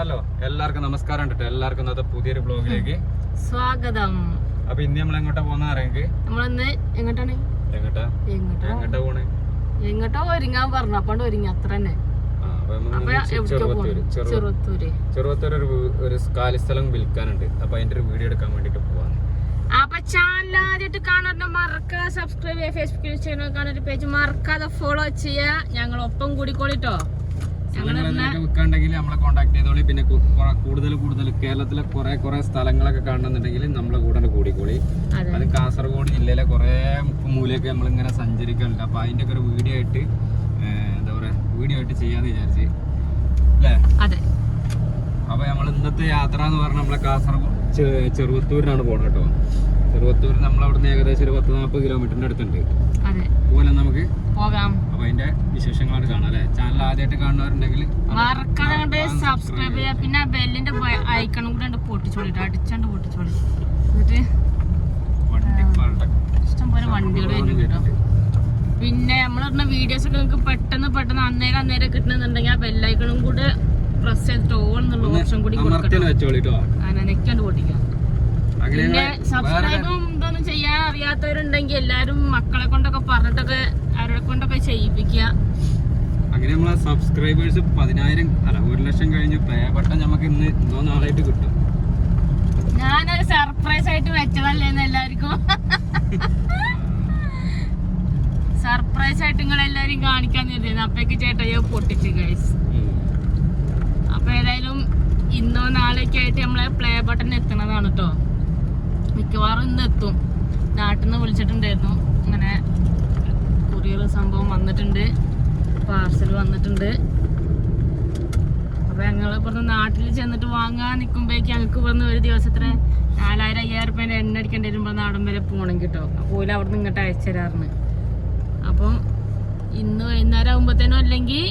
Hello എല്ലാവർക്കും നമസ്കാരം കേട്ടോ. എല്ലാവർക്കും ഇന്നത്തെ പുതിയൊരു ബ്ലോഗിലേക്ക് സ്വാഗതം. അപ്പൊ ഇന്ന് നമ്മൾ എങ്ങോട്ടാ പോകുന്ന അറിയെങ്കിൽ നമ്മളിന്ന് എങ്ങോട്ടാണ് എങ്ങോട്ടാ പോണേ? എങ്ങോട്ടോ ഒരുങ്ങാൻ പറഞ്ഞു. അപ്പണ്ട് ഒരുങ്ങി അത്ര തന്നെ. ചെറുവത്തൂർ ഒരു കാലി സ്ഥലം വിൽക്കാനുണ്ട്. അപ്പൊ അതിന്റെ ഒരു വീഡിയോ എടുക്കാൻ വേണ്ടിട്ട് പോവാണ്. അപ്പൊ ചാനൽ ആദ്യമായിട്ട് കാണാൻ മറക്കാതെ സബ്സ്ക്രൈബ് ചെയ്യുക. ഫേസ്ബുക്കിൽ കാണാൻ പേജ് മറക്കാതെ ഫോളോ ചെയ്യുക. ഞങ്ങൾ ഒപ്പം കൂടിക്കോളിട്ടോ. വിൽക്കാണ്ടെങ്കിൽ നമ്മളെ കോൺടാക്ട് ചെയ്തോളി. പിന്നെ കൂടുതൽ കേരളത്തിലെ കുറെ സ്ഥലങ്ങളൊക്കെ കാണുന്നുണ്ടെങ്കിൽ നമ്മളെ കൂടെ കൂടിക്കോളി. അത് കാസർഗോഡ് ജില്ലയിലെ കുറെ മൂലയൊക്കെ നമ്മളിങ്ങനെ സഞ്ചരിക്കാനുണ്ട്. അപ്പൊ അതിന്റെ ഒക്കെ ഒരു വീഡിയോ ആയിട്ട് എന്താ പറയാ ചെയ്യാന്ന് വിചാരിച്ച് അല്ലേ? അതെ. അപ്പൊ നമ്മൾ ഇന്നത്തെ യാത്ര എന്ന് പറഞ്ഞാൽ നമ്മളെ കാസർഗോഡ് ചെറുവത്തൂരിനാണ് പോകണം കേട്ടോ. ചെറുവത്തൂർ നമ്മളവിടുന്ന് ഏകദേശം ഒരു 10-40 കിലോമീറ്ററിന്റെ അടുത്തുണ്ട്. പോലെ നമുക്ക് പോകാം. അപ്പൊ അതിന്റെ വിശേഷങ്ങളാണ് കാണാം അല്ലെ? ചാനൽ ആദ്യമായിട്ട് കാണുന്നവരുണ്ടെങ്കിൽ മറക്കാതെ സബ്സ്ക്രൈബ് ചെയ്യുക. പിന്നെ ബെല്ലിന്റെ ഐക്കണും കൂടെ പൊട്ടിച്ചോളിട്ടോ. അടിച്ചാണ്ട് പൊട്ടിച്ചോളി. എന്നിട്ട് ഇഷ്ടംപോലെ വണ്ടികൾ വരും കേട്ടോ. പിന്നെ നമ്മളിടുന്ന വീഡിയോസ് ഒക്കെ നിങ്ങൾക്ക് പെട്ടെന്ന് അന്നേരം കിട്ടണമെന്നുണ്ടെങ്കിൽ ആ ബെല്ലൈക്കണും കൂടെ പ്രസ് ചെയ്തിട്ട് ഓൾ എന്നുള്ള ഓപ്ഷൻ കൂടി നെക്കാണ്ട് പൊട്ടിക്കാം. പിന്നെ സബ്സ്ക്രൈബും ഇതൊന്നും ചെയ്യാൻ അറിയാത്തവരുണ്ടെങ്കിൽ എല്ലാരും മക്കളെ കൊണ്ടൊക്കെ പറഞ്ഞിട്ടൊക്കെ അവരെ കൊണ്ടൊക്കെ ചെയ്യിപ്പിക്കുക. അങ്ങനെ നമ്മളെ സബ്സ്ക്രൈബേഴ്സ് 1,000 കഴിഞ്ഞു. പേപ്പട്ടം നമുക്ക് ഇന്ന് ഇന്നോ നാളായിട്ട് കിട്ടും. ഞാനൊരു സർപ്രൈസ് ആയിട്ട് വെച്ചതല്ലേന്ന് എല്ലാവർക്കും. സർപ്രൈസ് ആയിട്ട് നിങ്ങളെല്ലാരും കാണിക്കാൻ തരുന്നു. അപ്പേക്ക് ചേട്ടയോ പൊട്ടിച്ച് ഗൈസ്. അപ്പൊ ഏതായാലും ഇന്നോ നാളേക്ക് ആയിട്ട് നമ്മളെ പ്ലേ ബട്ടൺ എത്തണതാണ് കേട്ടോ. മിക്കവാറും ഇന്ന് എത്തും. നാട്ടിൽ നിന്ന് വിളിച്ചിട്ടുണ്ടായിരുന്നു. ഇങ്ങനെ കൊറിയർ സംഭവം വന്നിട്ടുണ്ട്, പാർസൽ വന്നിട്ടുണ്ട്. അപ്പൊ ഞങ്ങൾ ഇവിടുന്ന് നാട്ടിൽ ചെന്നിട്ട് വാങ്ങാൻ നിൽക്കുമ്പോഴേക്ക് ഞങ്ങൾക്ക് ഇവിടുന്ന് ഒരു ദിവസത്തിന് 4,000-5,000 രൂപേൻ്റെ എണ്ണ അടിക്കേണ്ടി വരുമ്പോൾ നാടൻ വരെ പോകണം കേട്ടോ. അപ്പോൾ അവിടുന്ന് ഇങ്ങോട്ട് അയച്ചു തരാറുണ്ട്. അപ്പം ഇന്ന് വൈകുന്നേരം ആകുമ്പോഴത്തേനോ അല്ലെങ്കിൽ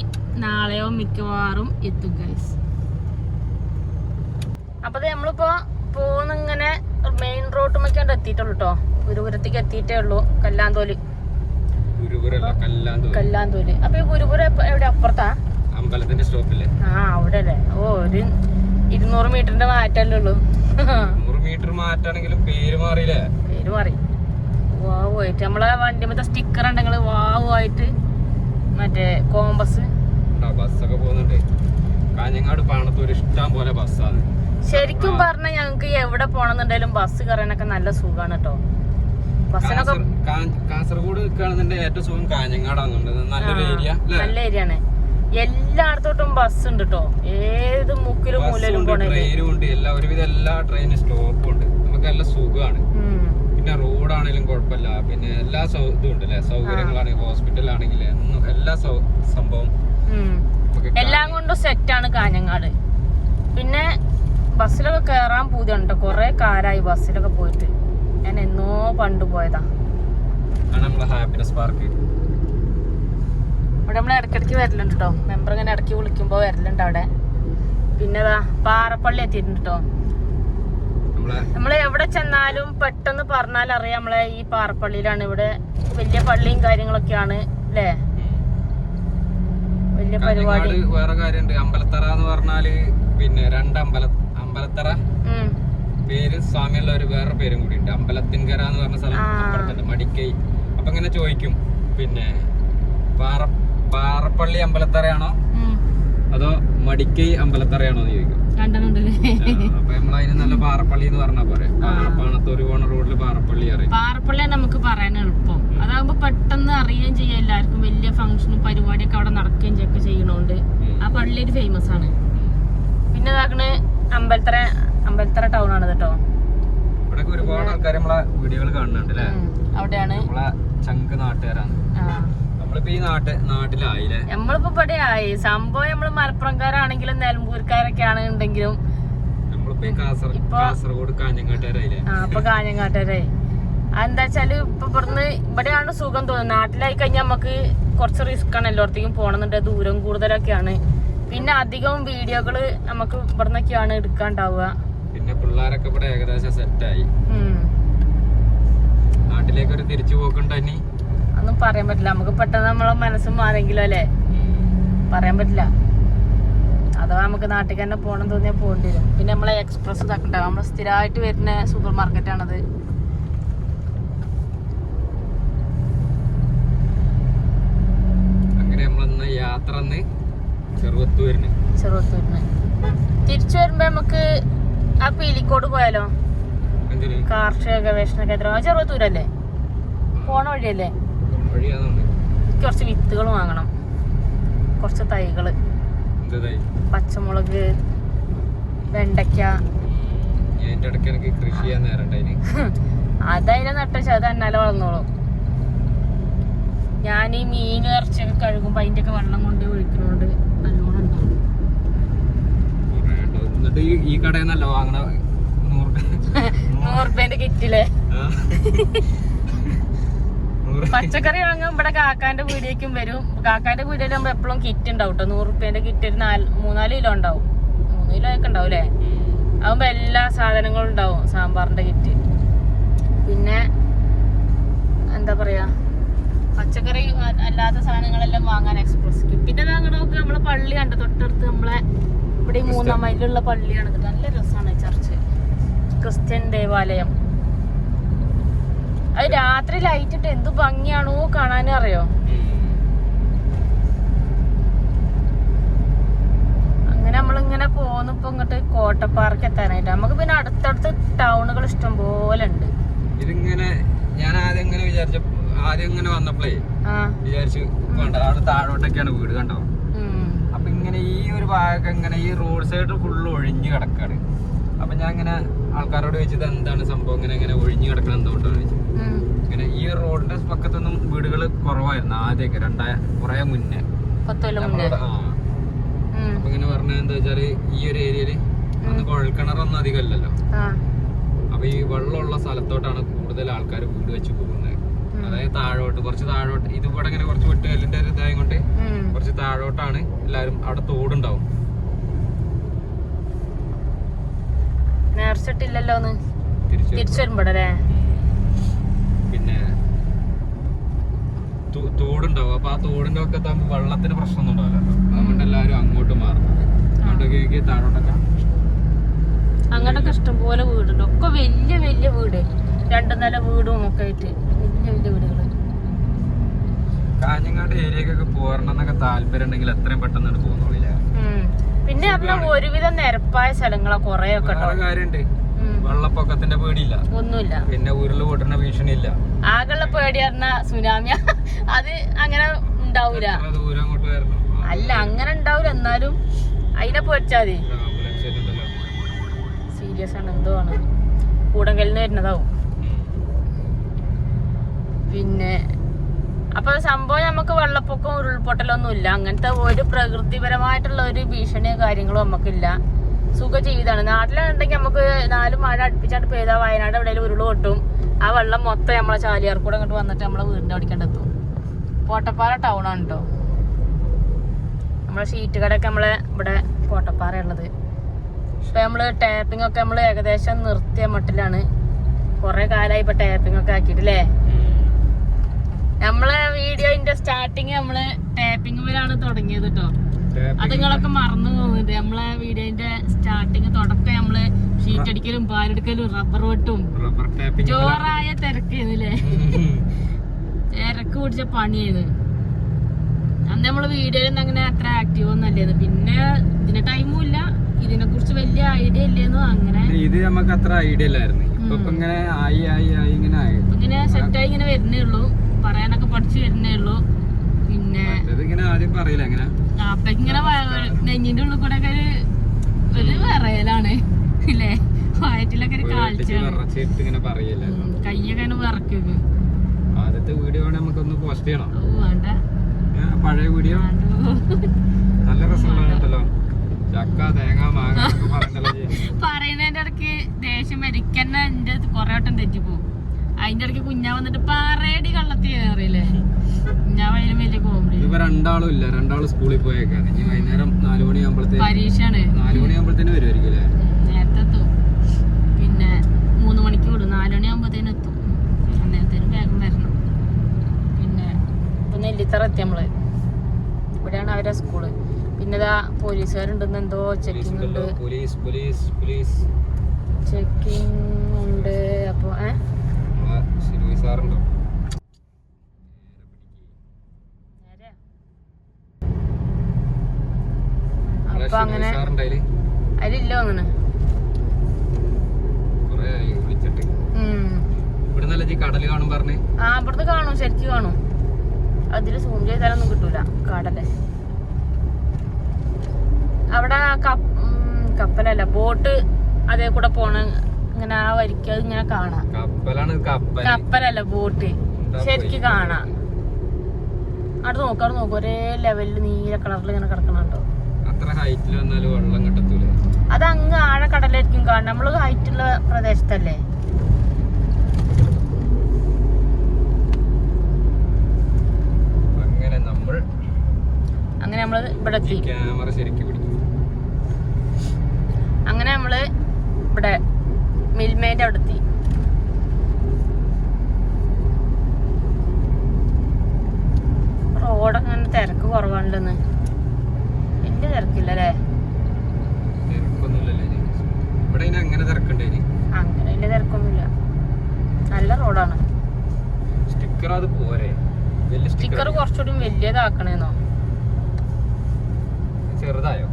നാളെയോ മിക്കവാറും എത്തും ഗൈസ്. അപ്പൊ നമ്മളിപ്പോ പോന്നിങ്ങനെ മെയിൻ റോഡുമൊക്കെയാണ് എത്തിയിട്ടുള്ളൂ കേട്ടോ. ഗുരുപുരത്തേക്ക് എത്തിയിട്ടേ ഉള്ളൂ. കല്ലാന്തോല്. അപ്പൊ ഈ ഗുരുപുരം എവിടെ? അപ്പുറത്താ അമ്പലത്തിന്റെ സ്റ്റോപ്പില്ലേ? അവിടെ അല്ലേ? ഒരു 200 മീറ്ററിന്റെ മാറ്റല്ലേ ഉള്ളൂ. 100 മീറ്റർ മാറ്റാണെങ്കിലും പേര് മാറിയില്ലേ? പേര് മാറി. വാവുമായിട്ട് നമ്മളെ വണ്ടി മറ്റേ സ്റ്റിക്കർ ഉണ്ടെങ്കിൽ വാവുമായിട്ട് മറ്റേ കോമ്പസ് ബസ്സൊക്കെ പോകുന്നുണ്ട്. കാഞ്ഞങ്ങാട് പാണത്തൂർ ഇഷ്ടം പോലെ ബസ്സാണ്. ശരിക്കും പറഞ്ഞാൽ ഞങ്ങക്ക് എവിടെ പോണെന്നുണ്ടെങ്കിലും ബസ് കയറാനൊക്കെ നല്ല സുഖമാണ് കേട്ടോ. ബസ്സിനൊക്കെ കാസർഗോഡ് നിൽക്കുകയാണെന്നുണ്ടെങ്കിൽ ഏറ്റവും സുഖം കാഞ്ഞങ്ങാടാണ്. നല്ല ഏരിയ ആണ്. എല്ലായിടത്തോട്ടും ബസ് ഉണ്ട് കേട്ടോ. ഏത് മുക്കിലും മൂലയിലും പോണേ. ഒരുവിധം എല്ലാ ട്രെയിനും സ്റ്റോപ്പും ഉണ്ട്. നമുക്ക് നല്ല സുഖമാണ്. പിന്നെ റോഡാണെങ്കിലും കുഴപ്പമില്ല. പിന്നെ എല്ലാ ഇതും ഉണ്ട് അല്ലെ? സൗകര്യങ്ങളാണെങ്കിൽ ഹോസ്പിറ്റലാണെങ്കിൽ എല്ലാ സംഭവം എല്ലാം കൊണ്ടും സെറ്റാണ് കാഞ്ഞങ്ങാട്. പിന്നെ ബസ്സിലൊക്കെ കയറാൻ പൂതിയുണ്ട്. കുറെ കാലായി ബസ്സിലൊക്കെ പോയിട്ട്. ഞാൻ എന്നോ പണ്ട് പോയതാ. ഇവിടെ നമ്മൾ ഇടയ്ക്കിടയ്ക്ക് വരലുണ്ട് കേട്ടോ. മെമ്പർ ഇങ്ങനെ ഇടയ്ക്ക് വിളിക്കുമ്പോ വരലുണ്ട് അവിടെ. പിന്നെ പാറപ്പള്ളി എത്തിയിട്ടുണ്ട് കേട്ടോ. നമ്മള് എവിടെ ചെന്നാലും പെട്ടെന്ന് പറഞ്ഞാൽ അറിയാം നമ്മളെ ഈ പാറപ്പള്ളിയിലാണ്. ഇവിടെ വലിയ പള്ളിയും കാര്യങ്ങളൊക്കെയാണ് അല്ലേ? വലിയ പരിപാടി. വേറെ കാര്യമുണ്ട്. അമ്പലത്തറ എന്ന് പറഞ്ഞാല് പിന്നെ അമ്പലത്തറ പേര് സ്വാമിയുള്ള ഒരു വേറെ പേരും കൂടി ഉണ്ട്. അമ്പലത്തിൻകര എന്ന് പറഞ്ഞ സ്ഥലം അപ്പുറത്തുണ്ട്, മടിക്കൈ. അപ്പൊ ഇങ്ങനെ ചോദിക്കും, പിന്നെ പാറപ്പള്ളി അമ്പലത്തറയാണോ അതോ മടിക്കൈ അമ്പലത്തറയാണോ എന്ന് ചോദിക്കും. അപ്പൊ നമ്മളതിന് നല്ല പാറപ്പള്ളി എന്ന് പറഞ്ഞാ പോരെ. പാണത്തൂര് പോണ റോഡില് പാറപ്പള്ളി അറിയാം. പാറപ്പള്ളിയാണ് നമുക്ക് പറയാൻ എളുപ്പം. അതാകുമ്പോ പെട്ടെന്ന് അറിയുകയും ചെയ്യാം എല്ലാവർക്കും. വലിയ ഫംഗ്ഷനും പരിപാടിയൊക്കെ അവിടെ നടക്കുകയും ഒക്കെ ചെയ്യണോണ്ട് ആ പള്ളി ഒരു ഫേമസ് ആണ്. പിന്നെ ഇതാക്കണ് അമ്പലത്തറ ടൗൺ ആണ് കേട്ടോ. ഇവിടെ ഒരുപാട് ആൾക്കാർ നമ്മളെ വീഡിയോകൾ കാണുന്നുണ്ട് അല്ലേ? അവിടെയാണ് നമ്മളെ ചങ്ക് നാട്ടുകാരാണ്. നമ്മളിപ്പോ ഈ നാട്ടിലായില്ലേ? നമ്മളിപ്പോ ഇവിടെ ആയി. സംഭവം നമ്മള് മലപ്പുറംകാരാണെങ്കിലും നിലമ്പൂർക്കാരൊക്കെ ആണെന്നുണ്ടെങ്കിലും കാസർഗോഡ് കാഞ്ഞങ്ങാട്ടുകാരായില്ലേ? അപ്പൊ കാഞ്ഞങ്ങാട്ടുകാരായി. അതെന്താ വെച്ചാല് ഇപ്പൊ ഇവിടെയാണ് സുഖം തോന്നുന്നത്. നാട്ടിലായി കഴിഞ്ഞാൽ നമുക്ക് കുറച്ച് റിസ്ക് ആണ്. എല്ലായിടത്തേക്കും പോകണമെന്നുണ്ടെങ്കിൽ ദൂരം കൂടുതലൊക്കെയാണ്. പിന്നെ അധികവും വീഡിയോകള് നമുക്ക് ഇവിടുന്നൊക്കെയാണ് എടുക്കാണ്ടാവുക. പിന്നെ പിള്ളേരൊക്കെ ഇവിടെ ഏകദേശം സെറ്റായി. നാട്ടിലേക്ക് ഒരു തിരിച്ചു പോക്കുണ്ടോ? ഒന്നും പറയാൻ പറ്റില്ല. നമുക്ക് പെട്ടെന്ന് നമ്മളെ മനസ്സും മാറെങ്കിലും അല്ലേ? പറയാൻ പറ്റില്ല. അഥവാ നമുക്ക് നാട്ടിൽ തന്നെ പോകണം തോന്നിയാൽ പോകേണ്ടി വരും. പിന്നെ നമ്മളെ എക്സ്പ്രസ് ഇതൊക്കെ ഉണ്ടാവും. നമ്മൾ സ്ഥിരമായിട്ട് വരുന്ന സൂപ്പർ മാർക്കറ്റാണത്. അങ്ങനെ നമ്മളന്ന് യാത്ര ചെറുവത്തൂരിന് തിരിച്ചു വരുമ്പോ നമുക്ക് ആ പീലിക്കോട് പോയാലോ? കാർഷിക ഗവേഷണ കേന്ദ്രം ചെറുവത്തൂരല്ലേ? പോണ വഴിയല്ലേ? കുറച്ച് വിത്തുകൾ വാങ്ങണം, കുറച്ച് തൈകള്, പച്ചമുളക്, വെണ്ടയ്ക്ക. അതതിനെ നട്ടുവെച്ചാൽ അത് തന്നാലെ വളർന്നോളും. ഞാൻ ഈ മീൻ ഇറച്ചിയൊക്കെ കഴുകുമ്പോ അതിന്റെ ഒക്കെ വെള്ളം കൊണ്ട് ഒഴിക്കണോണ്ട് നല്ലോണം ഉണ്ടാവും. ഈ കടയിൽ നിന്നല്ല വാങ്ങണ 100 കിറ്റില്ലേ? പച്ചക്കറി വാങ്ങും ഇവിടെ കാക്കാന്റെ പീടിയേക്കും വരും. കാക്കാന്റെ പീടിയിൽ നമ്മൾ എപ്പോഴും കിറ്റ് ഉണ്ടാവും കേട്ടോ. 100 കിറ്റ് ഒരു 3-4 കിലോ ഉണ്ടാവും. 3 കിലോ ഒക്കെ ഉണ്ടാവും അല്ലേ? ആകുമ്പോ എല്ലാ സാധനങ്ങളും ഉണ്ടാവും. സാമ്പാറിന്റെ കിറ്റ്, പിന്നെ എന്താ പറയാ, പച്ചക്കറി അല്ലാത്ത സാധനങ്ങളെല്ലാം വാങ്ങാൻ എക്സ്പ്രസ്. പിന്നെ അങ്ങോട്ട് നോക്ക്, നമ്മളെ പള്ളി കണ്ട തൊട്ടടുത്ത് നമ്മളെ ഇവിടെ 3-ാം മൈലിലുള്ള പള്ളിയാണ്. നല്ല രസമാണ് ചർച്ച്, ക്രിസ്ത്യൻ ദേവാലയം. അത് രാത്രി ലൈറ്റ് ഇട്ട് എന്ത് ഭംഗിയാണോ കാണാനും, അറിയോ? അങ്ങനെ നമ്മളിങ്ങനെ പോന്നിപ്പോ ഇങ്ങോട്ട് കോട്ടപ്പാർക്ക് എത്താനായിട്ട്. നമുക്ക് പിന്നെ അടുത്തടുത്ത് ടൗണുകൾ ഇഷ്ടം പോലെ ഉണ്ട്. ഇതിങ്ങനെ ഞാൻ ആദ്യം ഇങ്ങനെ വന്നപ്പോഴേ വിചാരിച്ചു അവിടെ താഴോട്ടൊക്കെയാണ് വീട്, കണ്ടോ? അപ്പൊ ഇങ്ങനെ ഈ ഒരു ഭാഗം ഇങ്ങനെ ഈ റോഡ് സൈഡ് ഫുള്ള് ഒഴിഞ്ഞു കിടക്കാണ്. അപ്പൊ ഞാൻ ഇങ്ങനെ ആൾക്കാരോട് ചോദിച്ചത് എന്താണ് സംഭവം, ഇങ്ങനെ ഒഴിഞ്ഞു കിടക്കണം എന്തുകൊണ്ടാണ് ചോദിച്ചു. ഇങ്ങനെ ഈ റോഡിന്റെ പക്കത്തൊന്നും വീടുകൾ കുറവായിരുന്നു ആദ്യമൊക്കെ, കുറെ മുന്നേ. അപ്പൊ ഇങ്ങനെ പറഞ്ഞത് എന്താ വെച്ചാല് ഈ ഒരു ഏരിയയില് അന്ന് കുഴൽക്കിണറൊന്നും അധികം ഇല്ലല്ലോ. അപ്പൊ ഈ വെള്ളമുള്ള സ്ഥലത്തോട്ടാണ് കൂടുതൽ ആൾക്കാർ വീട് വെച്ച് പോകുന്നത്. അതായത് താഴോട്ട്, കുറച്ച് താഴോട്ട്. ഇതിവിടെ ഇങ്ങനെ കുറച്ച് വെട്ടുകല്ലിന്റെ ഒരു ഇതായത് കൊണ്ട് കുറച്ച് താഴോട്ടാണ് എല്ലാരും. അവിടെ തോടുണ്ടാവും. നേർച്ചിട്ടില്ലല്ലോ തിരിച്ചു വരുമ്പോഴേ. പിന്നെ തോടുണ്ടാവും. അപ്പൊ ആ തോടിന്റെ ഒക്കെ വെള്ളത്തിന് പ്രശ്നമൊന്നും ഉണ്ടാവില്ലല്ലോ. അതുകൊണ്ട് എല്ലാരും അങ്ങോട്ട് മാറുന്നത്. അങ്ങോട്ടൊക്കെ താഴോട്ടൊക്കെ അങ്ങോട്ടൊക്കെ ഇഷ്ടംപോലെ വീടുണ്ട്. ഒക്കെ വലിയ വലിയ വീട്, 2 നില വീടും ഒക്കെ ആയിട്ട് വലിയ വലിയ വീടുകള്. കാഞ്ഞങ്ങാട് ഏരിയക്കൊക്കെ പോരണന്നൊക്കെ താല്പര്യം ഉണ്ടെങ്കിൽ എത്രയും പെട്ടെന്ന് പോകുന്നില്ല. പിന്നെ പറഞ്ഞ ഒരുവിധം നിരപ്പായ സ്ഥലങ്ങളോ കൊറേ ഒക്കെ കാര്യണ്ട്. വെള്ളപ്പൊക്കത്തിന്റെ പേടിയില്ല, ഒന്നുമില്ല. പിന്നെ ഉരുള് പൊട്ടുന്ന ഭീഷണി ഇല്ല. ആകെയുള്ള പേടി പറഞ്ഞ സുനാമി. അത് അങ്ങനെ ഉണ്ടാവൂല. അല്ല, അങ്ങനെ ഉണ്ടാവൂല. എന്നാലും അതിനെ പേടിച്ചാ മതി. സീരിയസ് ആണ്, എന്തോ ആണ്. കൂടങ്കലിന് വരുന്നതാവും. പിന്നെ അപ്പൊ സംഭവം നമുക്ക് വെള്ളപ്പൊക്കം ഉരുൾപൊട്ടലൊന്നും ഇല്ല. അങ്ങനത്തെ ഒരു പ്രകൃതിപരമായിട്ടുള്ള ഒരു ഭീഷണിയോ കാര്യങ്ങളോ നമുക്കില്ല. സുഖ ജീവിതമാണ്. നാട്ടിലുണ്ടെങ്കിൽ നമുക്ക് 4 മഴ അടുപ്പിച്ചാണ്ട് പെയ്താൽ വയനാട് എവിടെയെങ്കിലും ഉരുള് പൊട്ടും. ആ വെള്ളം മൊത്തം നമ്മളെ ചാലിയാർ കൂടെ അങ്ങോട്ട് വന്നിട്ട് നമ്മളെ വീടിന്റെ അടിക്കണ്ടെത്തും. കോട്ടപ്പാറ ടൗൺ ആണ് കേട്ടോ. നമ്മളെ ഷീറ്റ് കടയൊക്കെ നമ്മളെ ഇവിടെ കോട്ടപ്പാറ ഉള്ളത്. ഇപ്പൊ നമ്മള് ടാപ്പിംഗ് ഒക്കെ നമ്മള് ഏകദേശം നിർത്തിയ മട്ടിലാണ്. കൊറേ കാലമായി ഇപ്പൊ ടാപ്പിംഗ് ഒക്കെ ആക്കിയിട്ടില്ലേ. നമ്മളെ വീഡിയോന്റെ സ്റ്റാർട്ടിങ് നമ്മള് ടാപ്പിംഗ് വരെയാണ് തുടങ്ങിയത് കേട്ടോ. അത് നിങ്ങളൊക്കെ മറന്നു പോകുന്നുണ്ട്. നമ്മളെ വീഡിയോന്റെ സ്റ്റാർട്ടിങ് തുടക്കം നമ്മള് ഷീറ്റ് അടിക്കലും പാലെടുക്കലും റബ്ബർ വെട്ടും ജോറായ തിരക്കായിരുന്നില്ലേ. തിരക്ക് പിടിച്ച പണിയായത്. അന്ന് നമ്മള് വീഡിയോയിൽ അങ്ങനെ അത്ര ആക്റ്റീവ് ഒന്നും അല്ലായിരുന്നു. പിന്നെ ഇതിന് ടൈമും ഇല്ല, ഇതിനെ കുറിച്ച് വലിയ ഐഡിയ ഇല്ലേന്നു. അങ്ങനെ ഇത് നമുക്ക് അത്ര ഐഡിയ ഇല്ലായിരുന്നു. ഇങ്ങനെ സെറ്റായി ഇങ്ങനെ വരുന്നേ ഉള്ളൂ. പറയാനൊക്കെ പഠിച്ചു വരുന്നേ ഉള്ളൂ. പിന്നെ അപ്പൊ ഇങ്ങനെ നെഞ്ഞിന്റെ ഉള്ളിൽ കൂടെ ഒക്കെ ഒരു വിറയലാണ് ഇല്ലേ. വയറ്റിലൊക്കെ ഒരു കാഴ്ചയാണ്. കയ്യൊക്കെ വിറക്കുക. ആദ്യത്തെ വീഡിയോ നമുക്കൊന്ന് പോസ്റ്റ് ചെയ്യണം. വേണ്ട, പഴയ വീഡിയോ നല്ല രസമുണ്ടല്ലോ. ചക്ക, തേങ്ങ, മാങ്ങ പറയുന്നതിന്റെ ഇടയ്ക്ക് ദേഷ്യം വരിക്കന്നെ എന്റെ കൊറേ വട്ടം തെറ്റിപ്പോവും. അതിന്റെ ഇടയ്ക്ക് കുഞ്ഞാ വന്നിട്ട് പറയടി കള്ളത്തി അറിയില്ലേ. കുഞ്ഞാ വയലും വലിയ കോമഡി. ഇപ്പൊ രണ്ടാളും ഇല്ല, രണ്ടാളും സ്കൂളിൽ പോയേക്കാണ്. ഇനി വൈകുന്നേരം 4 മണിയാകുമ്പോഴത്തേക്ക് പരീക്ഷയാണ്. 4 മണിയാകുമ്പോഴത്തേന് വരുമായിരിക്കും അല്ലേ? നേരത്തെ എത്തും. പിന്നെ 3 മണിക്ക് വിടും. 4 മണിയാകുമ്പോഴത്തേനും എത്തും. അന്നേരത്തേനും വേഗം വരണം. പിന്നെ ഇപ്പൊ നെല്ലിത്തറ എത്തി നമ്മള്. ഇവിടെയാണ് അവരെ സ്കൂള്. പിന്നെതാ പോലീസുകാരുണ്ടെന്ന് എന്തോ ചെക്കിംഗ് ഉണ്ട്. ചെക്കിംഗ് ഉണ്ട്. അപ്പൊ അപ്പൊ അങ്ങനെ അതിലില്ല തോന്നണ്. ആ ഇവിടുന്ന് കാണും, ശരിക്കും കാണും. അതില് സൂം ചെയ്താലൊന്നും കിട്ടൂല കടല്. അവിടെ കപ്പലല്ല, ബോട്ട് അതേ കൂടെ പോണ ഇങ്ങനെ ആ വരിക്ക് അത് ഇങ്ങനെ കാണാം. കപ്പലല്ല, ബോട്ട് ശരിക്കും കാണാം. അവിടെ നോക്കും ഒരേ ലെവലില് നീല കളറിൽ ഇങ്ങനെ കിടക്കണുണ്ടോ. അത് അങ്ങ് ആഴെ കടലായിരിക്കും കാണും. നമ്മള് ഹൈറ്റുള്ള പ്രദേശത്തല്ലേ. അങ്ങനെ നമ്മള് ഇവിടെ എത്തി. അങ്ങനെ നമ്മള് ഇവിടെ മിൽമേന്റെ അവിടെ എത്തി. റോഡൊക്കെ അങ്ങനെ തിരക്ക് കുറവാണെന്ന്. വലിയ തിരക്കില്ലല്ലേ? അങ്ങനെ വലിയ തിരക്കൊന്നുമില്ല. നല്ല റോഡാണ്. സ്റ്റിക്കർ കുറച്ചുകൂടി വലിയതാക്കണേന്നോ? ചെറുതായോ?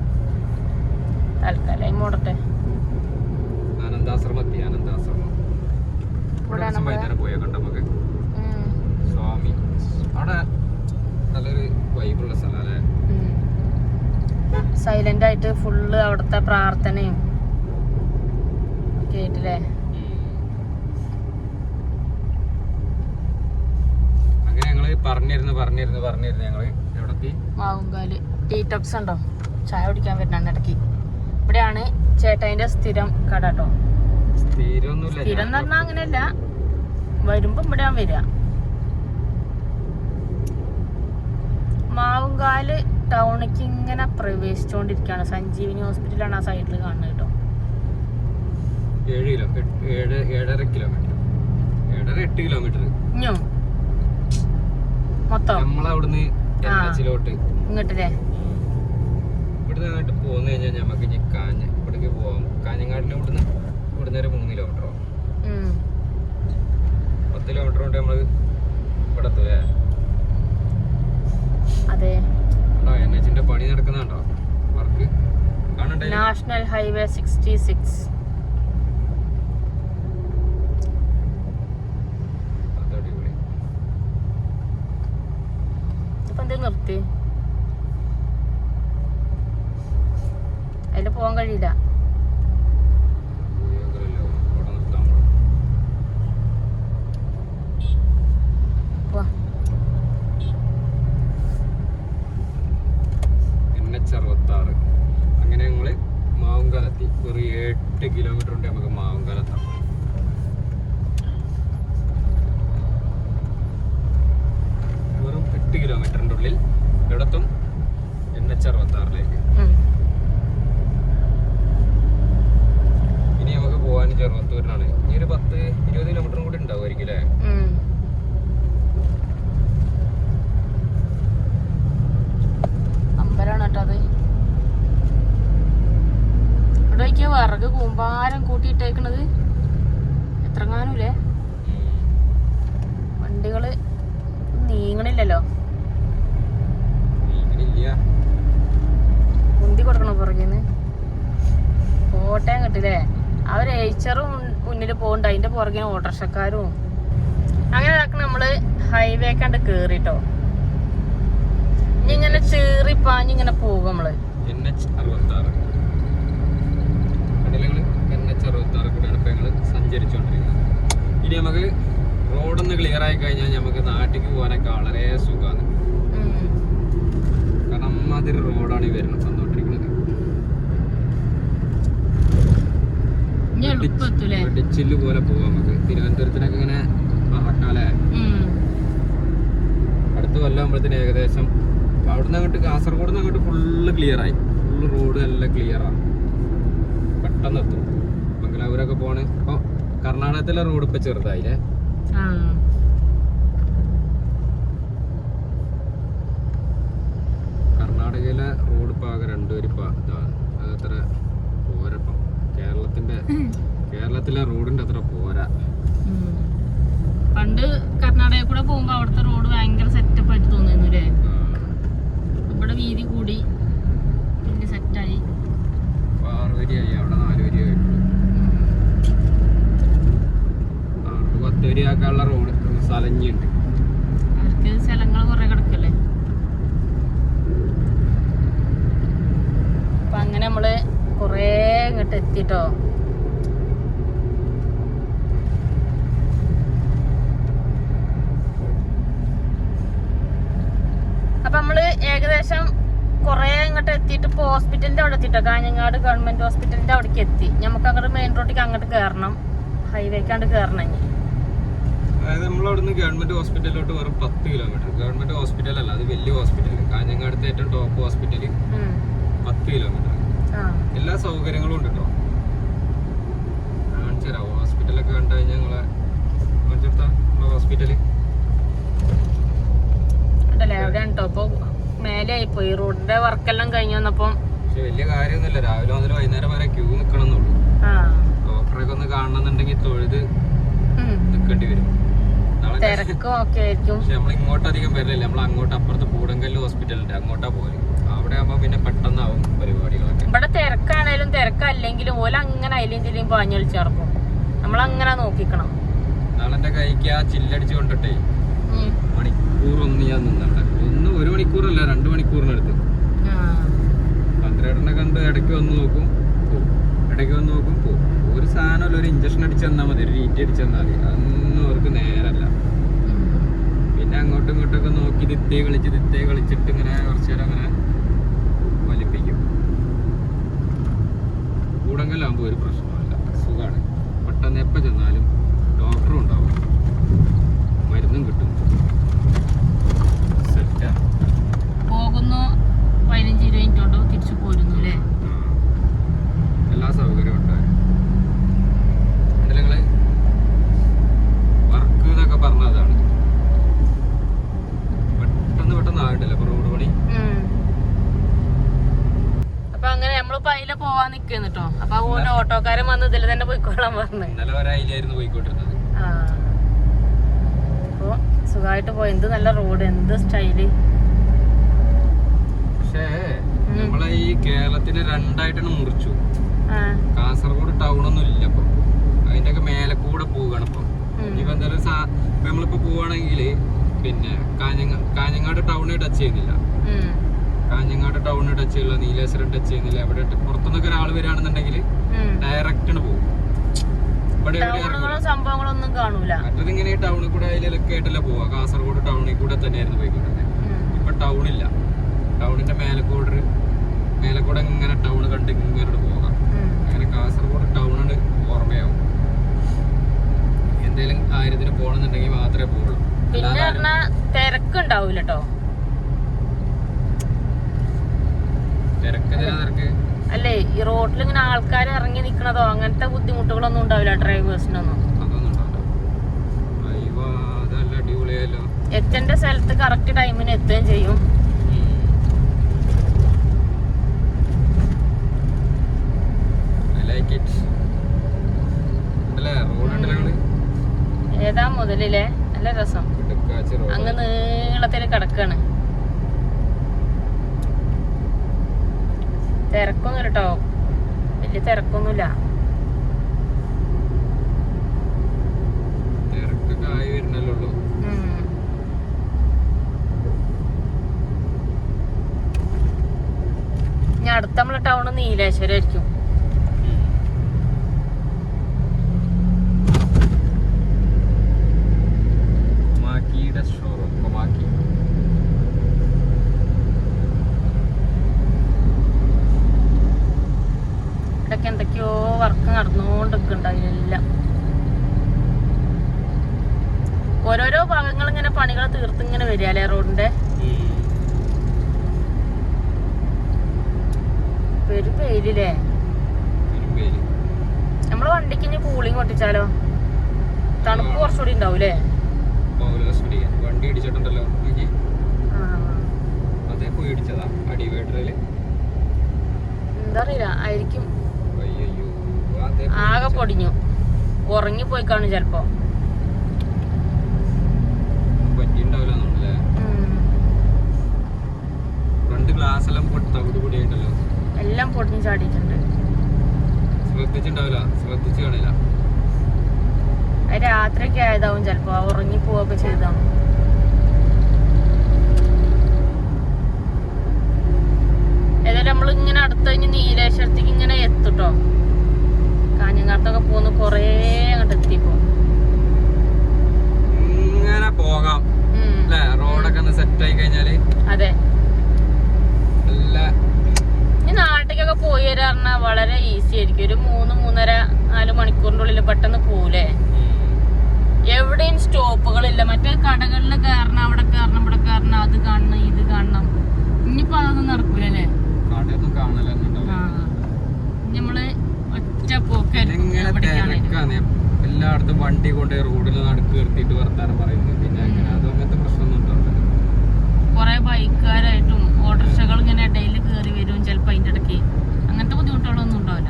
തൽക്കാലം മോടട്ടെ. ആനന്ദാശ്രമം സ്വാമി അവിടെ നല്ലൊരു വൈബുള്ള സ്ഥലല്ലേ. സൈലന്റ് ആയിട്ട് ഫുള്ള് അവിടുത്തെ പ്രാർത്ഥനയും കേട്ടില്ലേ. അങ്ങനെ ഞങ്ങള് പറഞ്ഞിരുന്നു ഞങ്ങള് എവിടെ മാവുങ്കാല് ടീ ടോപ്സ് ഉണ്ടോ, ചായ കുടിക്കാൻ വരുന്നുണ്ട് ഇടയ്ക്ക്. ഇവിടെയാണ് ചേട്ടായിന്റെ സ്ഥിരം കട കേട്ടോ. സ്ഥിരം എന്ന് പറഞ്ഞാൽ അങ്ങനെയല്ല, വരുമ്പോ ഇവിടെയാണ് വരിക. മാവുങ്കാല് ടൗണിക്ക് ഇങ്ങനെ പ്രവേശിച്ചുകൊണ്ടിരിക്കുകയാണ്. സഞ്ജീവിനി ഹോസ്പിറ്റലാണ് ആ സൈഡിൽ കാണുന്നത് കേട്ടോ. 7 കിലോമീറ്റർ മൊത്തം നമ്മളവിടുന്ന് ഇങ്ങോട്ടല്ലേ. ഇവിടുന്ന് അങ്ങോട്ട് പോന്നു കഴിഞ്ഞാൽ നമുക്ക് ഇനി ഇവിടേക്ക് പോവാം. കാഞ്ഞങ്ങാടിന് ഇവിടുന്ന് ഒരു 3 കിലോമീറ്ററോ 10 കിലോമീറ്റർ കൊണ്ട് നമ്മള് ഇവിടെ എത്തൂലേ. അതെ, NH-ന്റെ പണി നടക്കുന്നുണ്ടോ? വർക്ക് കാണണ്ടേ? National highway 66. നിർത്തി അതില് പോവാൻ കഴിയില്ല. NH66. അങ്ങനെ ഞങ്ങള് മാവുങ്കാലെത്തി. ഒരു 8 കിലോമീറ്റർ ഉണ്ട് നമുക്ക് മാവുങ്കാലെത്താം. വെറും 8 കിലോമീറ്ററിന്റെ ഉള്ളിൽ ഇവിടത്തും NH66. ഇനി നമുക്ക് പോവാൻ ചെറുവത്തൂരിനാണ്. ഇനി ഒരു 10-20 കിലോമീറ്ററും കൂടി ഉണ്ടാവുമായിരിക്കും അല്ലേ? അമ്പലാണ് കേട്ടോ അത്. ഇവിടെ വിറക് കൂമ്പാരം കൂട്ടിയിട്ടേക്കണത് എത്രങ്ങാനൂലേ. വണ്ടികള് നീങ്ങണില്ലല്ലോ. മുന്തി കൊടുക്കണം പുറകിന്ന്. കോട്ടയം കിട്ടില്ലേ. അവർ ഏച്ചറും മുന്നിൽ പോകുന്നുണ്ട്, അതിന്റെ പുറകിന് ഓട്ടോറിക്ഷക്കാരും. അങ്ങനെ നമ്മള് ഹൈവേ കണ്ട് കേറിട്ടോ. ഇനി ഇങ്ങനെ ചീറിപ്പാഞ്ഞിങ്ങനെ പോകും നമ്മള്. NH66 കൂടെയാണ് ഇപ്പൊ ഞങ്ങള് സഞ്ചരിച്ചുകൊണ്ടിരിക്കുന്നത്. ഇനി നമുക്ക് റോഡൊന്ന് ക്ലിയർ ആയി കഴിഞ്ഞാൽ നമുക്ക് നാട്ടിലേക്ക് പോകാനൊക്കെ വളരെ സുഖമാണ്. കാരണം അമ്മാതിരി റോഡാണ് ഈ വരുന്നത് വന്നോണ്ടിരിക്കുന്നത്. വെടിച്ചില് പോലെ പോവാം നമുക്ക്. തിരുവനന്തപുരത്തിനൊക്കെ ഇങ്ങനെ പറക്കാല്ലേ. അടുത്ത കൊല്ലാകുമ്പോഴത്തേന് ഏകദേശം അവിടുന്ന് അങ്ങോട്ട് കാസർഗോഡ് നിന്ന് അങ്ങോട്ട് ഫുള്ള് ക്ലിയറായി. ഫുള്ള് റോഡ് എല്ലാം ക്ലിയറാണ്. പെട്ടെന്ന് എത്തും. മംഗലാപുരമൊക്കെ പോണ്. ഇപ്പൊ കർണാടകത്തിലെ റോഡ് ഇപ്പൊ ചെറുതായില്ലേ. കർണാടകയിലെ റോഡ് ഇപ്പൊ ആകെ രണ്ടുപേര് അതത്ര പോരപ്പം കേരളത്തിലെ റോഡിന്റെ അത്ര പോരാ. പണ്ട് കർണാടകയിൽ കൂടെ പോകുമ്പോ അവിടുത്തെ റോഡ് ഭയങ്കര സെറ്റപ്പ് ആയിട്ട് തോന്നുന്നു അല്ലേ? ഇവിടെ വീതി കൂടി വലിയ സെറ്റായി. 6 വരിയായി, അവിടെ 4 വരിയായിട്ടുള്ളൂ. 10 വരിയാക്കാനുള്ള റോഡ് സ്ഥലഞ്ഞിണ്ട്. അവർക്ക് സ്ഥലങ്ങൾ കുറെ കിടക്കല്ലേ. അപ്പൊ അങ്ങനെ നമ്മള് കൊറേ ഇങ്ങോട്ട് എത്തിട്ടോ. അപ്പൊ നമ്മള് ഏകദേശം കൊറേ ഇങ്ങോട്ട് എത്തിയിട്ട് ഇപ്പൊ ഹോസ്പിറ്റലിന്റെ അവിടെ എത്തിട്ടോ. കാഞ്ഞങ്ങാട് ഗവൺമെന്റ് ഹോസ്പിറ്റലിന്റെ അവിടേക്ക് എത്തി. നമുക്ക് അങ്ങോട്ട് മെയിൻ റോഡിലേക്ക് അങ്ങോട്ട് കയറണം, ഹൈവേക്കാണ്ട് കയറണം. ഇനി അതായത് നമ്മളവിടുന്ന് ഗവൺമെന്റ് ഹോസ്പിറ്റലിലോട്ട് വെറും 10 കിലോമീറ്റർ. ഗവൺമെന്റ് ഹോസ്പിറ്റൽ അല്ല, അത് വലിയ ഹോസ്പിറ്റൽ, കാഞ്ഞങ്ങാടത്തെ ഏറ്റവും ടോപ്പ് ഹോസ്പിറ്റല്. 10 കിലോമീറ്റർ. എല്ലാ സൗകര്യങ്ങളും ഉണ്ട് കേട്ടോ. കാണിച്ചു തരാം. ഹോസ്പിറ്റലൊക്കെ കണ്ടു കഴിഞ്ഞാൽ ഞങ്ങളെ കാണിച്ചെടുത്താ ഹോസ്പിറ്റല് ഉണ്ടല്ലേ എവിടെയാണ് കേട്ടോ. ഇപ്പൊ മേലെ ആയിപ്പോയി, റോഡിന്റെ വർക്കെല്ലാം കഴിഞ്ഞു വന്നപ്പം. പക്ഷെ വലിയ കാര്യമൊന്നുമില്ല. രാവിലെ മുതൽ വൈകുന്നേരം വരെ ക്യൂ നിക്കണം എന്നുള്ളൂ. ഡോക്ടറൊക്കെ ഒന്ന് കാണണമെന്നുണ്ടെങ്കിൽ തൊഴുത് നിൽക്കേണ്ടി വരും. പക്ഷെ നമ്മൾ ഇങ്ങോട്ട് അധികം വരില്ല. നമ്മൾ അങ്ങോട്ട് അപ്പുറത്ത് പൂടങ്കല്ല് ഹോസ്പിറ്റലുണ്ട്, അങ്ങോട്ടാ പോലെ. അവിടെ ആകുമ്പോ പിന്നെ പെട്ടെന്നാവും പരിപാടികളൊക്കെ. ഇവിടെ തിരക്കാണേലും തിരക്കല്ലെങ്കിലും ഓല അങ്ങനെ അതിലെന്തെങ്കിലും പാഞ്ഞു കളിച്ചിറക്കും. നമ്മളങ്ങനെ നോക്കിക്കണം. നാളെ എന്റെ കൈക്ക് ആ ചില്ലടിച്ച് കൊണ്ടിട്ടേ മണിക്കൂറൊന്നും ഞാൻ നിന്നണ്ട. 1 മണിക്കൂറല്ല 2 മണിക്കൂറിനടുത്ത്. 12 കണ്ട് ഇടയ്ക്ക് വന്ന് നോക്കും പോവും, ഇടയ്ക്ക് വന്ന് നോക്കും പോവും. ഒരു സാധനമല്ല, ഒരു ഇഞ്ചക്ഷൻ അടിച്ചു തന്നാൽ മതി, ഒരു രീതി അടിച്ചു തന്നാൽ മതി. അതൊന്നും അവർക്ക് നേരല്ല. പിന്നെ അങ്ങോട്ടും ഇങ്ങോട്ടൊക്കെ നോക്കി തിത്തേ കളിച്ചിട്ട് ഇങ്ങനെ കുറച്ചു നേരം അങ്ങനെ വലിപ്പിക്കും. കൂടങ്കലാകുമ്പോൾ ഒരു പ്രശ്നമല്ല, സുഖമാണ്. പെട്ടെന്ന് എപ്പോൾ ചെന്നാലും ഡോക്ടറും ഉണ്ടാവും, മരുന്നും കിട്ടും. സെറ്റാ. പോകുന്നു 15-20 മിനിറ്റ് കൊണ്ട് തിരിച്ചു പോരുന്നു അല്ലേ? എല്ലാ സൗകര്യവും ഉണ്ടാവും. നിങ്ങള് വർക്ക് എന്നൊക്കെ പറഞ്ഞതാണ്. പെട്ടെന്ന് ആയിട്ടില്ല ഇപ്പൊ റോഡ് പണി. അപ്പൊ അങ്ങനെ നമ്മളിപ്പോ അതിലെ പോവാൻ നിക്കുന്നു കേട്ടോ. അപ്പൊ അതുകൊണ്ട് ഓട്ടോക്കാരൻ വന്ന് ഇതിൽ തന്നെ പോയിക്കോളാൻ പറഞ്ഞു. ഇന്നലെ വരെ അതിലായിരുന്നു പോയിക്കൊണ്ടിരുന്നത്. അപ്പൊ സുഖമായിട്ട് പോയി. എന്ത് നല്ല റോഡ്, എന്ത് സ്റ്റൈല്. പക്ഷേ നമ്മളെ ഈ കേരളത്തിനെ 2ആയിട്ടാണ് മുറിച്ചു. കാസർഗോഡ് ടൗണൊന്നും ഇല്ല ഇപ്പൊ. അതിന്റെ ഒക്കെ മേലെ കൂടെ പോവുകയാണ് ഇപ്പൊ. ഇനിയിപ്പോ എന്തായാലും നമ്മളിപ്പോ പോവാണെങ്കിൽ പിന്നെ കാഞ്ഞങ്ങാട് ടൗണ് ടച്ച് ചെയ്യുന്നില്ല, കാഞ്ഞങ്ങാട് ടൗണ് ടച്ച് ചെയ്യില്ല, നീലേശ്വരം ടച്ച് ചെയ്യുന്നില്ല. എവിടെ പുറത്തുനിന്നൊക്കെ ഒരാൾ വരികയാണെന്നുണ്ടെങ്കിൽ ഡയറക്റ്റ് പോകും. ഇവിടെ സംഭവങ്ങളൊന്നും കാണൂല. മറ്റത് ഇങ്ങനെ ടൗണിൽ കൂടെ അതിലൊക്കെ ആയിട്ടല്ല പോവാ. കാസർഗോഡ് ടൗണിൽ കൂടെ തന്നെയായിരുന്നു പോയിക്കൊണ്ടിരുന്നത്. ഇപ്പൊ ടൗണില്ല. ടൗണിന്റെ മേലക്കൂടെ ഇങ്ങനെ ടൗൺ കണ്ട് ഇങ്ങനെ പോകാം. അങ്ങനെ കാസർഗോഡ് ടൗണിന് ഓർമ്മയാവും. എന്തെങ്കിലും കാര്യത്തിന് പോകണമെന്നുണ്ടെങ്കിൽ മാത്രമേ പോകുള്ളൂ. പിന്നെ പറഞ്ഞാ തിരക്കുണ്ടാവൂല കേട്ടോ. തിരക്ക് അല്ലേ, ഈ റോഡിൽ ഇങ്ങനെ ആൾക്കാർ ഇറങ്ങി നിക്കണതോ അങ്ങനത്തെ ബുദ്ധിമുട്ടുകളൊന്നും ഉണ്ടാവില്ല ഡ്രൈവേഴ്സിനൊന്നും. എത്തേണ്ട സ്ഥലത്ത് കറക്റ്റ് ടൈമിന് എത്തുകയും ചെയ്യും. ഏതാ മുതലില്ലേ, നല്ല രസം. അങ്ങ് നീളത്തിൽ കിടക്കാണ്. തിരക്കൊന്നുമില്ല കേട്ടോ, വലിയ തിരക്കൊന്നുമില്ല. ഞാൻ അടുത്ത നമ്മളെ ടൗണ് നീലേശ്വരം ആയിരിക്കും. ഇടയ്ക്ക് എന്തൊക്കെയോ വർക്ക് നടന്നുകൊണ്ടിരിക്കുന്നുണ്ട്. അതിലെല്ലാം ഓരോരോ ഭാഗങ്ങൾ ഇങ്ങനെ പണികൾ തീർത്തിങ്ങനെ വരിക അല്ലേ റോഡിന്റെ. പേരില്ലേ നമ്മള് വണ്ടിക്ക് ഇനി കൂളിങ് പൊട്ടിച്ചാലോ? തണുപ്പ് കുറച്ചുകൂടി ഉണ്ടാവൂലേ? വണ്ടി ഇടിച്ചിട്ടുണ്ടല്ലോ, അതേ പോയി ഇടിച്ചതാ. എന്താ അറിയില്ല, ആയിരിക്കും. അയ്യോ ആകെ പൊടിഞ്ഞു, ഉറങ്ങിപ്പോയി കാണും ചെലപ്പോ. പറ്റിണ്ടാവില്ലേ? ഫ്രണ്ട് ഗ്ലാസ് എല്ലാം തവിട് പൊടിയായിട്ടല്ലോ, എല്ലാം പൊടിഞ്ഞു ചാടിയിട്ടുണ്ട്. ശ്രദ്ധിച്ചിണ്ടാവില്ല, ശ്രദ്ധിച്ചു കാണില്ല. രാത്രിയൊക്കെ ആയതാവും ചെലപ്പോ, ഉറങ്ങി പോവൊക്കെ ചെയ്താവും. ഏതായാലും നമ്മളിങ്ങനെ അടുത്ത് കഴിഞ്ഞ് നീലേശ്വരത്തേക്ക് ഇങ്ങനെ എത്തുട്ടോ. കാഞ്ഞങ്ങാട്ടൊക്കെ പോന്ന് കൊറേ അങ്ങോട്ട് എത്തിപ്പോ. ഇങ്ങനെ പോകാം അല്ലേ? റോഡൊക്കെ ഒന്ന് സെറ്റ് ആയി കഴിഞ്ഞാല്. അതെ, നല്ല ഈ നാട്ടിലേക്കൊക്കെ പോയി വരാറിഞ്ഞ വളരെ ഈസി ആയിരിക്കും. ഒരു 3-3.5-4 മണിക്കൂറിന്റെ ഉള്ളിൽ പെട്ടെന്ന് പോകൂലേ. എവിടെയും സ്റ്റോപ്പുകളില്ല. മറ്റേ കടകളിൽ കയറണം, അവിടെ കയറണം, ഇവിടെ കയറണം, അത് കാണണം, ഇത് കാണണം. ഇനിയിപ്പോ അതൊന്നും നടക്കൂലല്ലേ. നമ്മള് ഒറ്റ എല്ലായിടത്തും വണ്ടി കൊണ്ട് റോഡിൽ നടുക്ക് നിർത്തിയിട്ട് വർത്താനം പറയുന്നത്. പിന്നെ അങ്ങനത്തെ പ്രശ്നമൊന്നും ഉണ്ടാവില്ല. കൊറേ ബൈക്കുകാരായിട്ടും ഓട്ടോറിക്ഷകൾ ഇങ്ങനെ ഇടയിൽ കയറി വരും ചിലപ്പോ, അതിന്റെ ഇടയ്ക്ക് അങ്ങനത്തെ ബുദ്ധിമുട്ടുകളൊന്നും ഉണ്ടാവില്ല.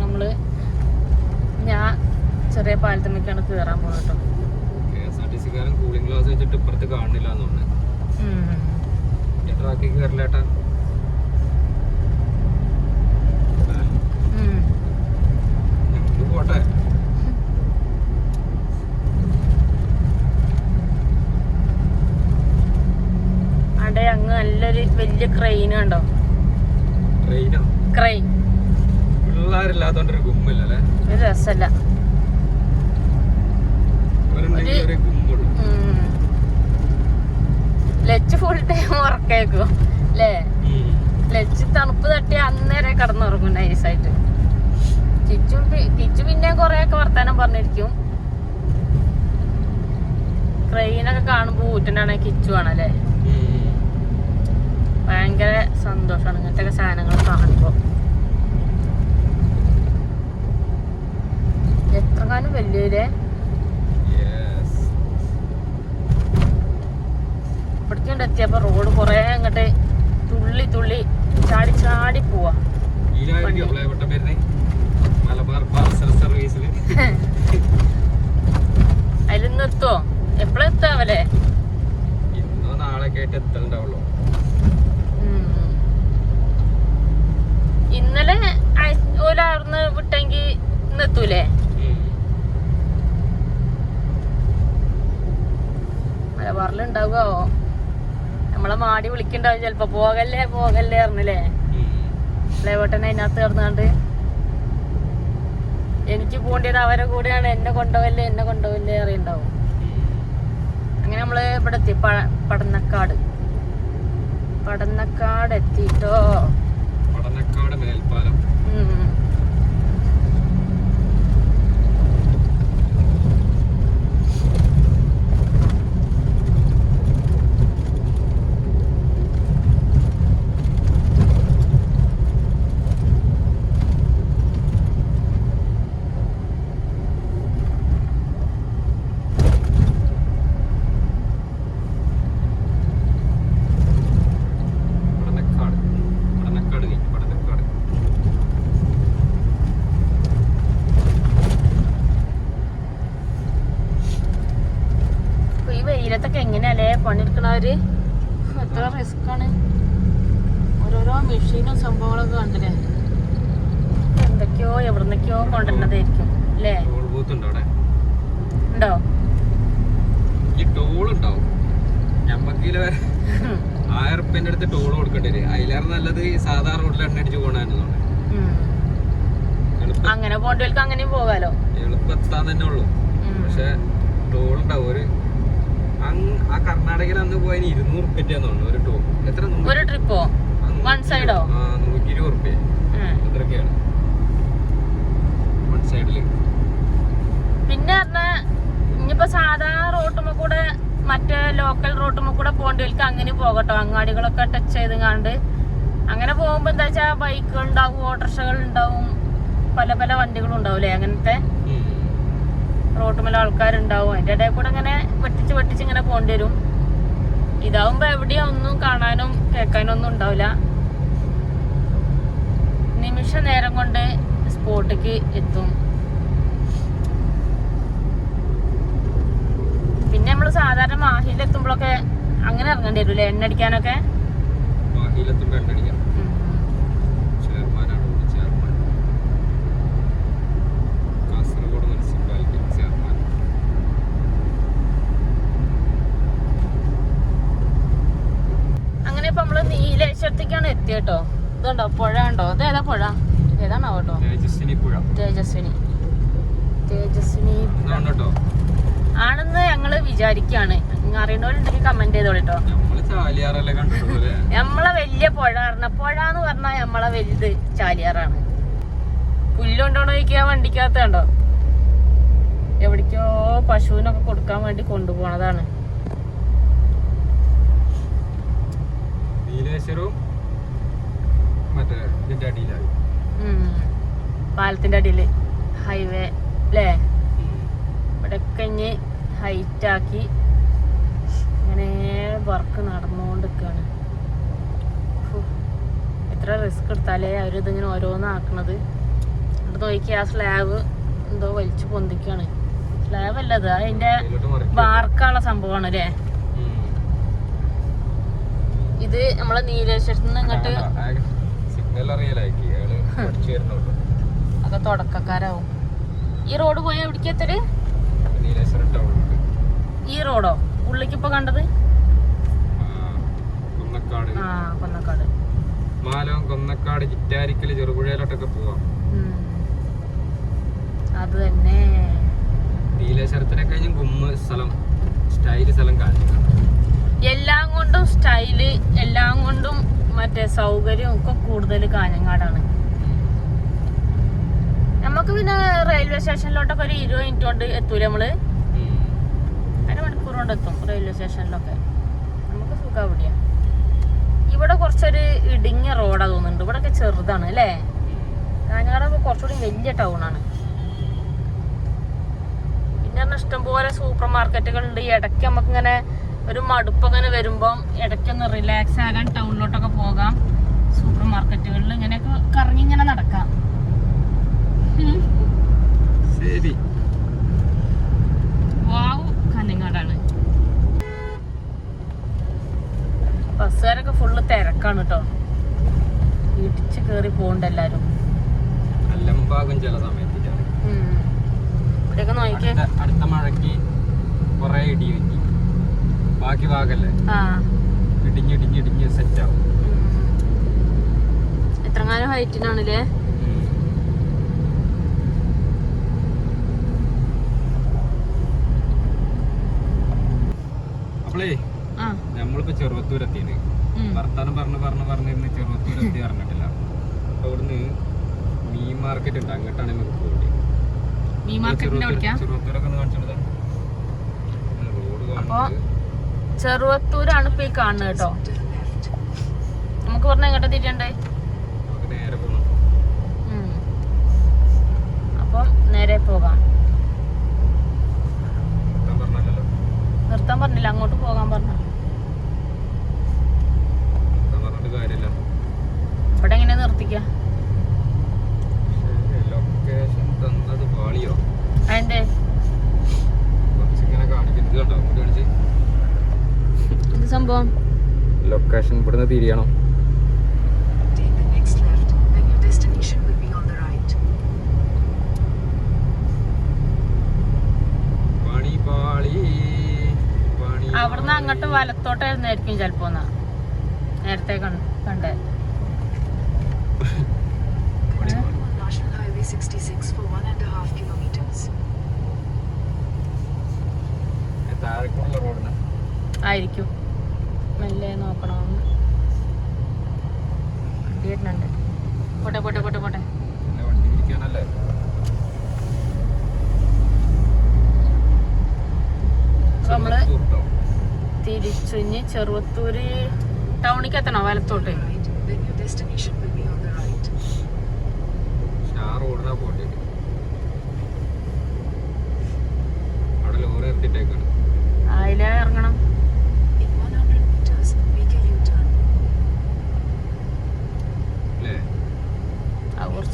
നമ്മള് ഞാൻ ചെറിയ പാലത്തമ്മക്കാണ് കേറാൻ പോകുന്നത്. KSRTC കൂളിംഗ് ഗ്ലാസ് വെച്ചിട്ട് ഇപ്പുറത്ത് കാണില്ല എന്നുണ്ട്. ട്രാക്കിൽ കയറില്ലേട്ടാ. പോട്ടെ. അവിടെ അങ്ങ് നല്ലൊരു വലിയ ക്രെയിൻ കണ്ടോ? ട്രെയിനോ? ക്രെയിൻ. പിള്ളേരില്ലാത്തോണ്ടൊരു ഗുമ്മില്ലല്ലേ, ഒരു രസല്ല. ലച്ച് ഫുൾ ടൈം ഉറക്കേക്കും അല്ലേ? ലച്ച് തണുപ്പ് തട്ടി അന്നേരം കിടന്നുറങ്ങും നൈസായിട്ട്. കിച്ചു പിന്നെ കൊറേ ഒക്കെ വർത്താനം പറഞ്ഞിരിക്കും. ക്രെയിനൊക്കെ കാണുമ്പോ ഊറ്റനാണ് കിച്ചു ആണല്ലേ. ഭയങ്കര സന്തോഷമാണ് ഇങ്ങനത്തെ സാധനങ്ങൾ കാണുമ്പോ. എത്ര കാലം വലിയല്ലേ. ഇവിടേക്കൊണ്ട് എത്തിയപ്പോ റോഡ് കൊറേ അങ്ങോട്ട് തുള്ളി തുള്ളി ചാടി ചാടി പോവാ. അതിൽ നിർത്തുവോ? എപ്പോഴും എത്താവല്ലേ? ഇന്നലെ ഓലാർന്ന് വിട്ടെങ്കി ഇന്നെത്തൂലേ? മലബാറിലുണ്ടാവോ? നമ്മളെ മാടി വിളിക്കണ്ടാവും ചെലപ്പോ. പോകല്ലേ പോകല്ലേ അറിഞ്ഞില്ലേ പ്ലേവട്ടനെ അതിനകത്ത് കിടന്നാണ്ട്. എനിക്ക് പോകേണ്ടത് അവരെ കൂടെയാണ്. എന്നെ കൊണ്ടുപോവല്ലേ അറിയണ്ടാവും. അങ്ങനെ നമ്മള് ഇവിടെ എത്തി. പടന്നക്കാട് എത്തിട്ടോ. മേൽപ്പാലം. വെയിലത്തൊക്കെ എങ്ങനെയല്ലേ പണിയെടുക്കണവര്. എത്ര റിസ്ക് ആണ്. ഓരോരോ മെഷീനും സംഭവങ്ങളൊക്കെ കണ്ടില്ലേ. എന്തൊക്കെയോ എവിടുന്നൊക്കെയോ കൊണ്ടുവരുന്നതായിരിക്കും അല്ലേ. ഉണ്ടോ? ഈ ടോൾ ഉണ്ടാവും. ഞമ്മക്ക് 1000 റുപ്യന്റെ അടുത്ത് ടോൾ കൊടുക്കേണ്ടി വരും. അതിലേറെ നല്ലത് ഈ സാധാ റോഡിൽ എണ്ണ അടിച്ച് പോകണമെന്നാണ്. അങ്ങനെ പോകേണ്ടവർക്ക് അങ്ങനെയും പോകാലോ. എളുപ്പത്താൻ തന്നെ ഉള്ളു. പക്ഷെ ടോൾ ഉണ്ടാവും. ആ കർണാടകയിൽ അന്ന് പോയതിന് 200 റുപ്യാന്ന് തോന്നുന്നു ഒരു ടൂർ. എത്ര? ഒരു ട്രിപ്പോ? വൺ സൈഡോ? 120 റുപ്യ അത്രയൊക്കെയാണ് വൺ സൈഡില്. പിന്നെ ഇനിയിപ്പോ സാധാ റോട്ടുമ്പോ കൂടെ മറ്റേ ലോക്കൽ റോട്ടുമ്പോ കൂടെ പോകേണ്ടവർക്ക് അങ്ങനെ പോകട്ടോ. അങ്ങാടികളൊക്കെ ടച്ച് ചെയ്ത് കണ്ട് അങ്ങനെ പോകുമ്പോ എന്താ വെച്ചാ ബൈക്കുകൾ ഉണ്ടാവും, ഓട്ടോറിക്ഷകൾ ഉണ്ടാവും, പല പല വണ്ടികളും ഉണ്ടാവൂലേ. അങ്ങനത്തെ റോട്ടുമേലെ ആൾക്കാരുണ്ടാവും. അതിന്റെ ഇടയിൽ കൂടെ അങ്ങനെ വെട്ടിച്ച് ഇങ്ങനെ പോകേണ്ടി വരും. ഇതാവുമ്പോ എവിടെയും ഒന്നും കാണാനും കേൾക്കാനും ഒന്നും ഉണ്ടാവില്ല. നിമിഷ നേരം കൊണ്ട് സ്പോട്ടിക്ക് എത്തും. പിന്നെ നമ്മള് സാധാരണ മാഹിയിലെത്തുമ്പോഴൊക്കെ അങ്ങനെ ഇറങ്ങേണ്ടി വരൂല്ലേ എണ്ണ അടിക്കാനൊക്കെ. അങ്ങനെ ഇപ്പൊ നമ്മള് നീലേശ്വരത്തേക്കാണ് എത്തിയട്ടോ. ഇതുണ്ടോ പുഴ ഉണ്ടോ? ഇത് ഏതാ പുഴ? ഏതാണോ കേട്ടോ? തേജസ്വിനി ആണെന്ന് ഞങ്ങള് വിചാരിക്കാണ്. അറിയണവരുണ്ടെങ്കിൽ കമന്റ് ചെയ്തോളിട്ടോ. നമ്മളെ വലിയ പുഴ പുഴ എന്ന് പറഞ്ഞാൽ നമ്മളെ വലുത് ചാലിയാറാണ്. പുല്ലുണ്ടോണോ ചോദിക്കുക വണ്ടിക്കകത്ത് കണ്ടോ. എവിടേക്കോ പശുവിനൊക്കെ കൊടുക്കാൻ വേണ്ടി കൊണ്ടുപോണതാണ്. പാലത്തിന്റെ അടിയില് ഹൈവേ അല്ലേ? ഇവിടെ കഴിഞ്ഞ് ഹൈറ്റ് ആക്കി ഇങ്ങനെ വർക്ക് നടന്നുകൊണ്ടിരിക്കുകയാണ്. എത്ര റിസ്ക് എടുത്താലേ അവരിതിങ്ങനെ ഓരോന്നാക്കണത്. അവിടെ നോക്കി ആ സ്ലാബ് എന്തോ വലിച്ചു പൊന്തിക്കാണ്. സ്ലാബ് അല്ല, അത് അതിന്റെ വാർക്കുള്ള സംഭവമാണ് അല്ലേ? ഇത് നമ്മളെ നീലേശ്വരത്ത് നിന്ന് ഇങ്ങോട്ട് ഒക്കെ തുടക്കക്കാരാവും. ഈ റോഡ് പോയാ എവിടേക്ക് എത്തല്? ഈ റോഡോ ഉള്ളിക്ക് ഇപ്പൊ കണ്ടത്? ആ കൊന്നക്കാട്, കൊന്നക്കാട്, ചിറ്റാരിക്കല്, ചെറുപുഴയിലോട്ടൊക്കെ പോവാം. അത് തന്നെ. നീലേശ്വരത്തിനെ കഴിഞ്ഞും ഗുമ്മ സ്ഥലം, സ്റ്റൈല് സ്ഥലം കാണിച്ചു. എല്ലാം കൊണ്ടും സ്റ്റൈല്, എല്ലാം കൊണ്ടും മറ്റേ സൗകര്യം ഒക്കെ കൂടുതൽ കാഞ്ഞങ്ങാടാണ്. നമുക്ക് പിന്നെ റെയിൽവേ സ്റ്റേഷനിലോട്ടൊക്കെ ഒരു 20 മിനിറ്റ് കൊണ്ട് എത്തൂല നമ്മള്. അരമണിക്കൂർ കൊണ്ട് എത്തും റെയിൽവേ സ്റ്റേഷനിലൊക്കെ. നമുക്ക് സുഖം എവിടെയാ. ഇവിടെ കുറച്ചൊരു ഇടുങ്ങിയ റോഡാ തോന്നുന്നുണ്ട്. ഇവിടെ ഒക്കെ ചെറുതാണ് അല്ലേ? കാഞ്ഞങ്ങാടൊക്കെ കുറച്ചുകൂടി വലിയ ടൗണാണ്. പിന്നെ ഇഷ്ടംപോലെ സൂപ്പർ മാർക്കറ്റുകളുണ്ട്. ഇടയ്ക്ക് നമുക്കിങ്ങനെ ഒരു മടുപ്പങ്ങനെ വരുമ്പം ഇടയ്ക്കൊന്ന് റിലാക്സ് ആകാൻ ടൗണിലോട്ടൊക്കെ പോകാം. സൂപ്പർ മാർക്കറ്റുകളിൽ ഇങ്ങനെയൊക്കെ കറങ്ങി ഇങ്ങനെ നടക്കാം. ശരി, വാവ് കാഞ്ഞങ്ങാടാണ്. ബസ്സുകാരൊക്കെ ഫുള്ള് തിരക്കാണ് കേട്ടോ. ഇടിച്ച് കേറി പോകണ്ട എല്ലാരും. ചില സമയത്ത് ഇവിടെയൊക്കെ നോക്കിയേ. അടുത്ത മഴക്ക് കൊറേ ഇടി വെക്കി. ബാക്കി ഭാഗല്ലേ ഇടിഞ്ഞിടിഞ്ഞിടിഞ്ഞ് സെറ്റ് ആവും. എത്രങ്ങാനും ഹൈറ്റിനാണല്ലേ? അപ്പളേ നമ്മളിപ്പോ ചെറുവത്തൂരെത്തിയത്. വർത്താനം പറഞ്ഞിരുന്ന് ചെറുവത്തൂരെത്തി അറിഞ്ഞിട്ടില്ല. അപ്പൊ ഇവിടുന്ന് മീൻ മാർക്കറ്റ് ഉണ്ട്, അങ്ങോട്ടാണ് നമുക്ക് പോകേണ്ടത്. ചെറുവത്തൂരൊക്കെ ഒന്ന് കാണിച്ചത്. റോഡ് ചെറുവത്തൂരാണ് ഇപ്പൊ ഈ കാണുന്നത് കേട്ടോ. നമുക്ക് പറഞ്ഞ എങ്ങോട്ടാ തിരിയണ്ടേ? നേരെ പോകണം. അപ്പം നേരെ പോകാം. നിർത്താൻ പറഞ്ഞില്ല, അങ്ങോട്ട് പോകാൻ പറഞ്ഞ. ഇവിടെ എങ്ങനെ നിർത്തിക്ക? അതെന്തേ? എന്ത് സംഭവം? ലൊക്കേഷൻ ഇവിടുന്ന് തിരിയണം. അവിടുന്ന് അങ്ങോട്ട് വലത്തോട്ടായിരുന്നായിരിക്കും ചിലപ്പോ. നേരത്തെ കണ്ടേ. ആയിരിക്കും. മെല്ലെ നോക്കണം. വണ്ടി വരുന്നുണ്ട്. പോട്ടെ പോട്ടെ പോട്ടെ പോട്ടെ. നമ്മള് തിരിച്ചുഞ്ഞ് ചെറുവത്തൂര് ടൗണിക്ക് എത്തണോ? വലത്തോട്ട്. അതിലെ ഇറങ്ങണം.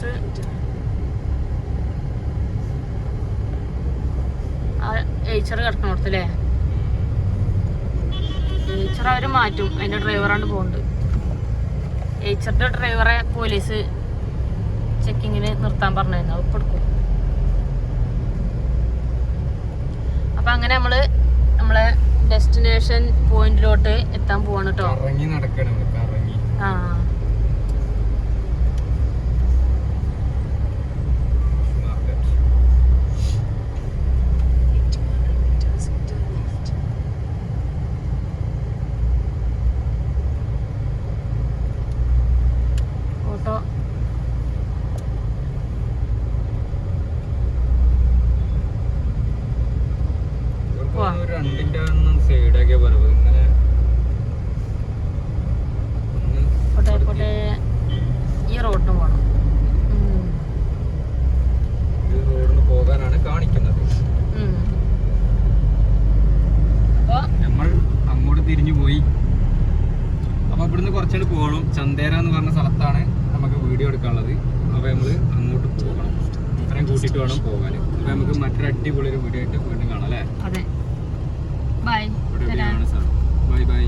കുറച്ച് ഏച്ചർ കിടക്കണോടത്തല്ലേ ഏച്ചർ അവര് മാറ്റും. അതിന്റെ ഡ്രൈവറാണ് പോകുന്നത്. ഏച്ചറിന്റെ ഡ്രൈവറെ പോലീസ് ചെക്കിങ്ങിന് നിർത്താൻ പറഞ്ഞിരുന്നു. അത് കൊടുക്കും. അപ്പൊ അങ്ങനെ നമ്മളെ ഡെസ്റ്റിനേഷൻ പോയിന്റിലോട്ട് എത്താൻ പോവാണ് കേട്ടോ. ആ ഓട്ടോ സൈഡൊക്കെ ഇങ്ങനെ പോട്ടെ ഈ റോഡിന് പോകണം. റോഡിന് പോകാനാണ് കാണിക്കുന്നത്. അപ്പൊ നമ്മൾ അങ്ങോട്ട് തിരിഞ്ഞു പോയി. അപ്പൊ ഇവിടുന്ന് കുറച്ചുകൂടി പോകണം. ചന്തേര എന്ന് പറഞ്ഞ സ്ഥലത്താണ് നമുക്ക് വീഡിയോ എടുക്കാനുള്ളത്. അപ്പൊ നമ്മള് അങ്ങോട്ട് പോകണം. ഇത്രയും കൂട്ടിയിട്ട് വേണം പോകാൻ. അപ്പൊ നമുക്ക് മറ്റൊരു അടിപൊളി ഒരു വീഡിയോ ആയിട്ട് വീണ്ടും കാണാം അല്ലേ? അതെ. ബൈ. Bye bye.